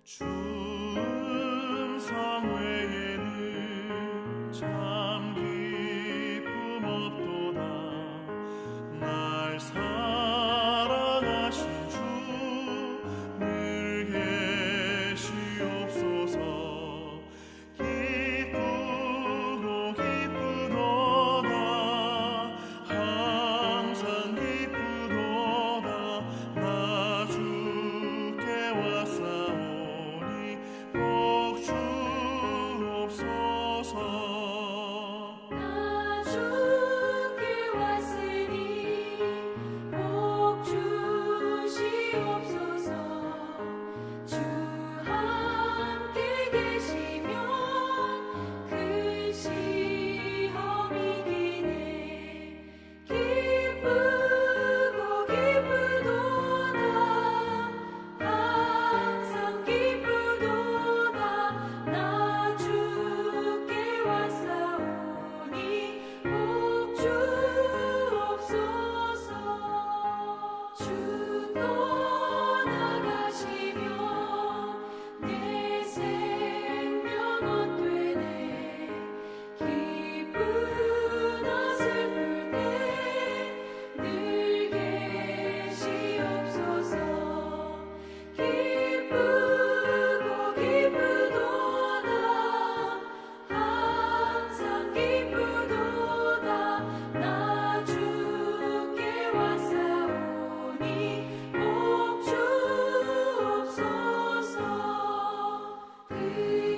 주 음성 외에는 참 기쁨 없도다. 날 사랑하신 주 늘 계시옵소서. 기쁘고 기쁘도다. 항상 기쁘도다. 나 주께 왔사오니 복 주옵소서. 나 주께 왔으니 복 주시옵소서. 주 함께 계시면 큰 시험이 기네. 기쁘고 기쁘도다. 항상 기쁘도다. 나 주께 왔사오니 복 주옵소서. 주 떠나가시면 내 생명 헛되네. 기쁘나 슬플 때 늘 계시옵소서. 기쁘고 기쁘도다. 항상 기쁘도다. 나 주께 왔사오니 복 주옵소서. 그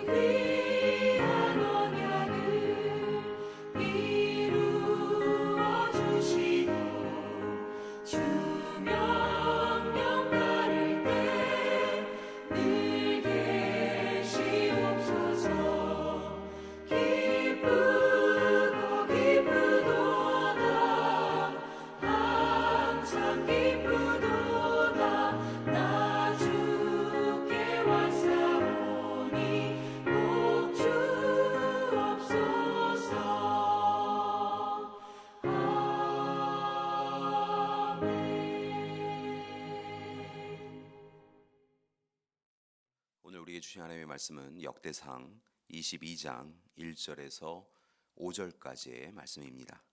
귀한 언약을 이루어 주시고 주 명령 따를 때 늘 계시옵소서. 기쁘고 기쁘도다. 항상 기쁘도다. 나 주께 왔사오니 복 주옵소서. 아멘. 오늘 우리에게 주신 하나님의 말씀은 역대상 22장 1절에서 5절까지의 말씀입니다.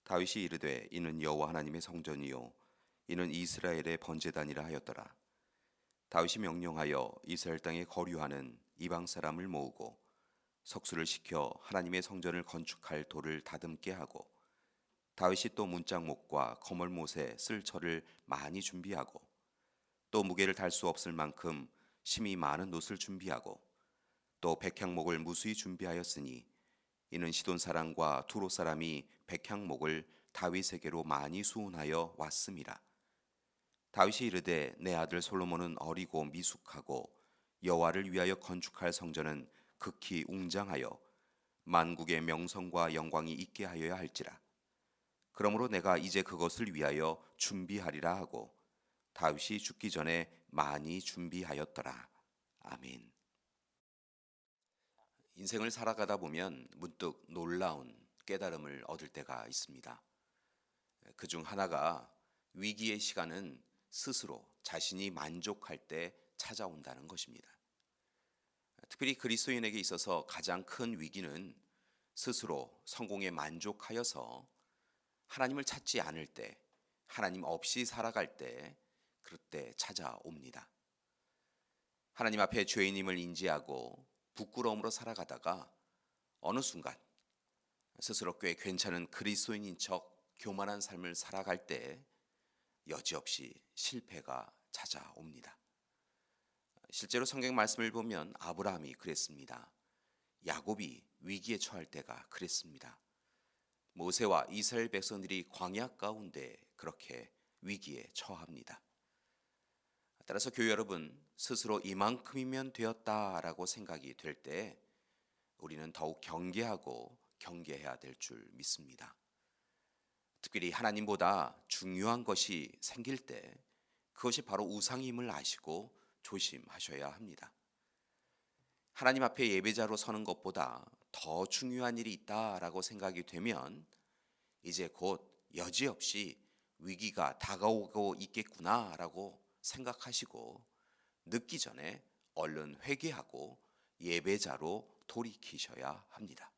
다윗이 이르되 이는 여호와 하나님의 성전이요 이는 이스라엘의 번제단이라 하였더라. 다윗이 명령하여 이스라엘 땅에 거류하는 이방 사람을 모으고 석수를 시켜 하나님의 성전을 건축할 돌을 다듬게 하고 다윗이 또 문짝목과 거물못에 쓸 철을 많이 준비하고 또 무게를 달 수 없을 만큼 심이 많은 놋을 준비하고 또 백향목을 무수히 준비하였으니 이는 시돈 사람과 두로 사람이 백향목을 다윗에게로 많이 수운하여 왔음이라. 다윗이 이르되 내 아들 솔로몬은 어리고 미숙하고 여호와를 위하여 건축할 성전은 극히 웅장하여 만국의 명성과 영광이 있게 하여야 할지라. 그러므로 내가 이제 그것을 위하여 준비하리라 하고 다윗이 죽기 전에 많이 준비하였더라. 아멘. 인생을 살아가다 보면 문득 놀라운 깨달음을 얻을 때가 있습니다. 그중 하나가 위기의 시간은 스스로 자신이 만족할 때 찾아온다는 것입니다. 특별히 그리스도인에게 있어서 가장 큰 위기는 스스로 성공에 만족하여서 하나님을 찾지 않을 때, 하나님 없이 살아갈 때, 그럴 때 찾아옵니다. 하나님 앞에 죄인임을 인지하고 부끄러움으로 살아가다가 어느 순간 스스로 꽤 괜찮은 그리스도인인 척 교만한 삶을 살아갈 때 여지없이 실패가 찾아옵니다. 실제로 성경 말씀을 보면 아브라함이 그랬습니다. 야곱이 위기에 처할 때가 그랬습니다. 모세와 이스라엘 백성들이 광야 가운데 그렇게 위기에 처합니다. 따라서 교회 여러분, 스스로 이만큼이면 되었다라고 생각이 될 때 우리는 더욱 경계하고 경계해야 될 줄 믿습니다. 특별히 하나님보다 중요한 것이 생길 때 그것이 바로 우상임을 아시고 조심하셔야 합니다. 하나님 앞에 예배자로 서는 것보다 더 중요한 일이 있다라고 생각이 되면 이제 곧 여지없이 위기가 다가오고 있겠구나라고 생각하시고 늦기 전에 얼른 회개하고 예배자로 돌이키셔야 합니다.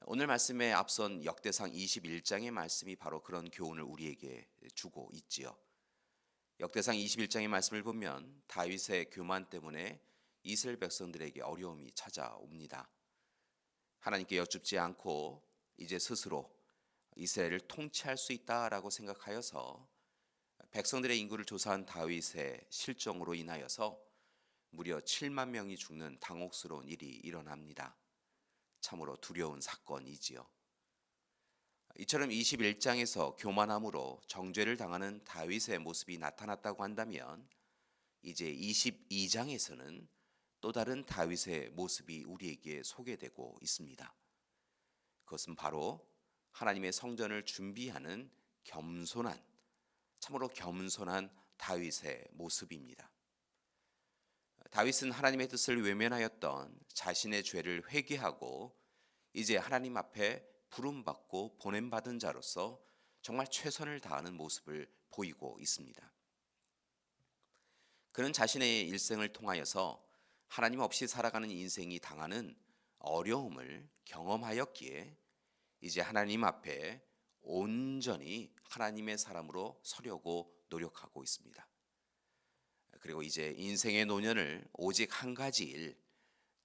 오늘 말씀에 앞선 역대상 21장의 말씀이 바로 그런 교훈을 우리에게 주고 있지요. 역대상 21장의 말씀을 보면 다윗의 교만 때문에 이스라엘 백성들에게 어려움이 찾아옵니다. 하나님께 여쭙지 않고 이제 스스로 이스라엘을 통치할 수 있다라고 생각하여서 백성들의 인구를 조사한 다윗의 실정으로 인하여서 무려 7만 명이 죽는 당혹스러운 일이 일어납니다. 참으로 두려운 사건이지요. 이처럼 21장에서 교만함으로 정죄를 당하는 다윗의 모습이 나타났다고 한다면 이제 22장에서는 또 다른 다윗의 모습이 우리에게 소개되고 있습니다. 그것은 바로 하나님의 성전을 준비하는 겸손한, 참으로 겸손한 다윗의 모습입니다. 다윗은 하나님의 뜻을 외면하였던 자신의 죄를 회개하고 이제 하나님 앞에 부름받고 보냄받은 자로서 정말 최선을 다하는 모습을 보이고 있습니다. 그는 자신의 일생을 통하여서 하나님 없이 살아가는 인생이 당하는 어려움을 경험하였기에 이제 하나님 앞에 온전히 하나님의 사람으로 서려고 노력하고 있습니다. 그리고 이제 인생의 노년을 오직 한 가지 일,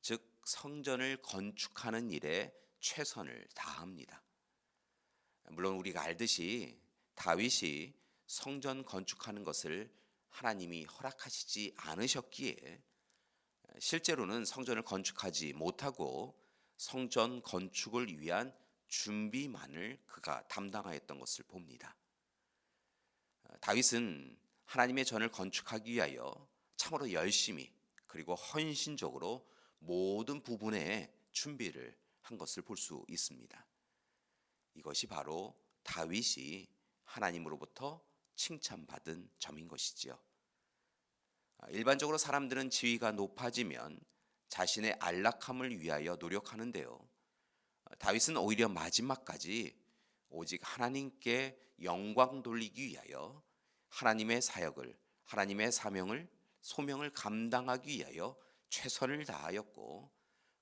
즉 성전을 건축하는 일에 최선을 다합니다. 물론 우리가 알듯이 다윗이 성전 건축하는 것을 하나님이 허락하시지 않으셨기에 실제로는 성전을 건축하지 못하고 성전 건축을 위한 준비만을 그가 담당하였던 것을 봅니다. 다윗은 하나님의 전을 건축하기 위하여 참으로 열심히 그리고 헌신적으로 모든 부분에 준비를 한 것을 볼 수 있습니다. 이것이 바로 다윗이 하나님으로부터 칭찬받은 점인 것이지요. 일반적으로 사람들은 지위가 높아지면 자신의 안락함을 위하여 노력하는데요. 다윗은 오히려 마지막까지 오직 하나님께 영광 돌리기 위하여 하나님의 사역을, 하나님의 사명을, 소명을 감당하기 위하여 최선을 다하였고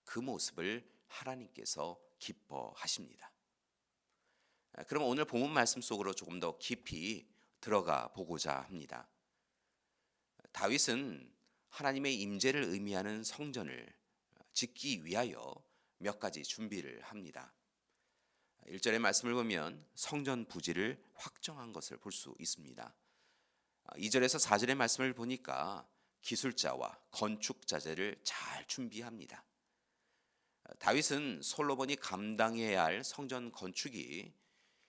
그 모습을 하나님께서 기뻐하십니다. 그럼 오늘 본문 말씀 속으로 조금 더 깊이 들어가 보고자 합니다. 다윗은 하나님의 임재를 의미하는 성전을 짓기 위하여 몇 가지 준비를 합니다. 1절의 말씀을 보면 성전 부지를 확정한 것을 볼 수 있습니다. 2절에서 4절의 말씀을 보니까 기술자와 건축자재를 잘 준비합니다. 다윗은 솔로몬이 감당해야 할 성전 건축이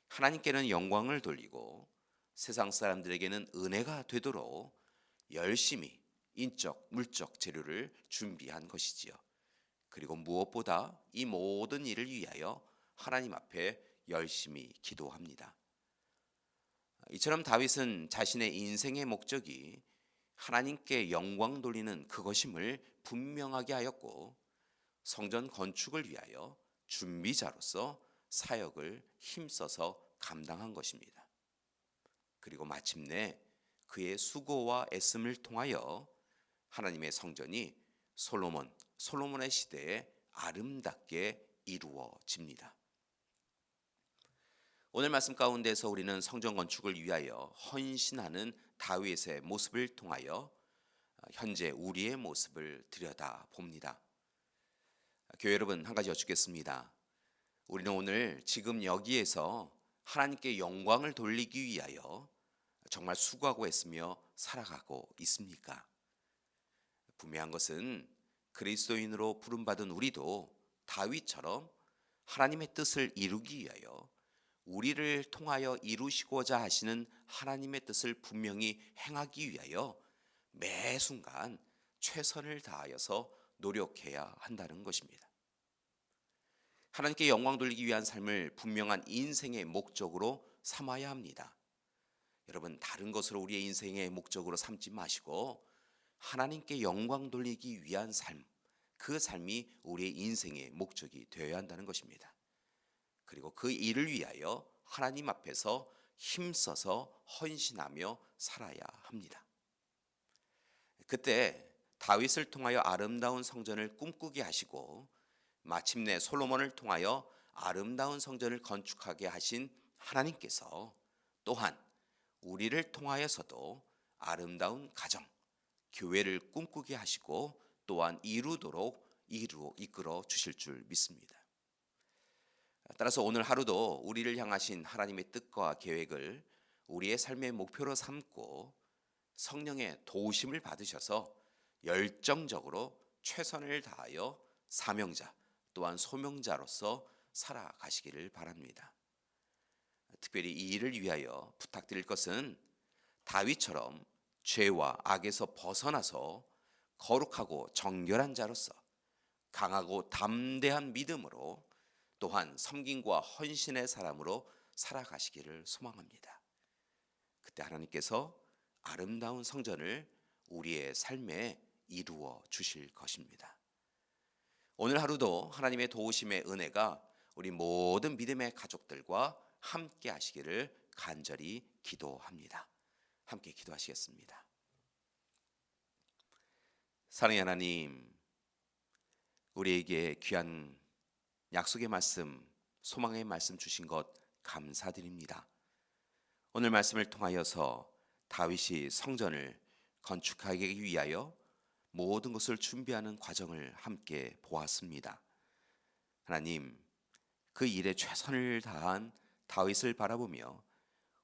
하나님께는 영광을 돌리고 세상 사람들에게는 은혜가 되도록 열심히 인적, 물적 재료를 준비한 것이지요. 그리고 무엇보다 이 모든 일을 위하여 하나님 앞에 열심히 기도합니다. 이처럼 다윗은 자신의 인생의 목적이 하나님께 영광 돌리는 그것임을 분명하게 하였고 성전 건축을 위하여 준비자로서 사역을 힘써서 감당한 것입니다. 그리고 마침내 그의 수고와 애씀을 통하여 하나님의 성전이 솔로몬의 시대에 아름답게 이루어집니다. 오늘 말씀 가운데서 우리는 성전 건축을 위하여 헌신하는 다윗의 모습을 통하여 현재 우리의 모습을 들여다봅니다. 교회 여러분, 한 가지 여쭙겠습니다. 우리는 오늘 지금 여기에서 하나님께 영광을 돌리기 위하여 정말 수고하고 애쓰며 살아가고 있습니까? 분명한 것은 그리스도인으로 부름받은 우리도 다윗처럼 하나님의 뜻을 이루기 위하여 우리를 통하여 이루시고자 하시는 하나님의 뜻을 분명히 행하기 위하여 매 순간 최선을 다하여서 노력해야 한다는 것입니다. 하나님께 영광 돌리기 위한 삶을 분명한 인생의 목적으로 삼아야 합니다. 여러분, 다른 것으로 우리의 인생의 목적으로 삼지 마시고 하나님께 영광 돌리기 위한 삶, 그 삶이 우리의 인생의 목적이 되어야 한다는 것입니다. 그리고 그 일을 위하여 하나님 앞에서 힘써서 헌신하며 살아야 합니다. 그때 다윗을 통하여 아름다운 성전을 꿈꾸게 하시고 마침내 솔로몬을 통하여 아름다운 성전을 건축하게 하신 하나님께서 또한 우리를 통하여서도 아름다운 가정, 교회를 꿈꾸게 하시고 또한 이루도록 이끌어 주실 줄 믿습니다. 따라서 오늘 하루도 우리를 향하신 하나님의 뜻과 계획을 우리의 삶의 목표로 삼고 성령의 도우심을 받으셔서 열정적으로 최선을 다하여 사명자 또한 소명자로서 살아가시기를 바랍니다. 특별히 이 일을 위하여 부탁드릴 것은 다윗처럼 죄와 악에서 벗어나서 거룩하고 정결한 자로서 강하고 담대한 믿음으로 또한 섬김과 헌신의 사람으로 살아가시기를 소망합니다. 그때 하나님께서 아름다운 성전을 우리의 삶에 이루어 주실 것입니다. 오늘 하루도 하나님의 도우심의 은혜가 우리 모든 믿음의 가족들과 함께 하시기를 간절히 기도합니다. 함께 기도하시겠습니다. 사랑의 하나님, 우리에게 귀한 약속의 말씀, 소망의 말씀 주신 것 감사드립니다. 오늘 말씀을 통하여서 다윗이 성전을 건축하기 위하여 모든 것을 준비하는 과정을 함께 보았습니다. 하나님, 그 일에 최선을 다한 다윗을 바라보며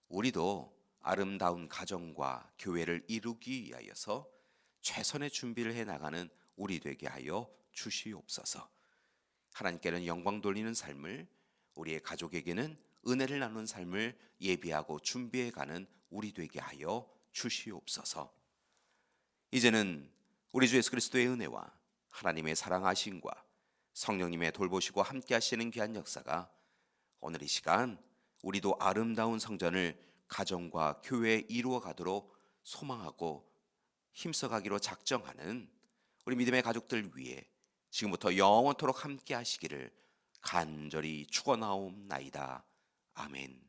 우리도 아름다운 가정과 교회를 이루기 위하여서 최선의 준비를 해나가는 우리 되게 하여 주시옵소서. 하나님께는 영광 돌리는 삶을, 우리의 가족에게는 은혜를 나누는 삶을 예비하고 준비해가는 우리 되게 하여 주시옵소서. 이제는 우리 주 예수 그리스도의 은혜와 하나님의 사랑하심과 성령님의 돌보시고 함께 하시는 귀한 역사가 오늘 이 시간 우리도 아름다운 성전을 가정과 교회에 이루어 가도록 소망하고 힘써가기로 작정하는 우리 믿음의 가족들 위해 지금부터 영원토록 함께 하시기를 간절히 축원하옵나이다. 아멘.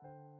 아멘.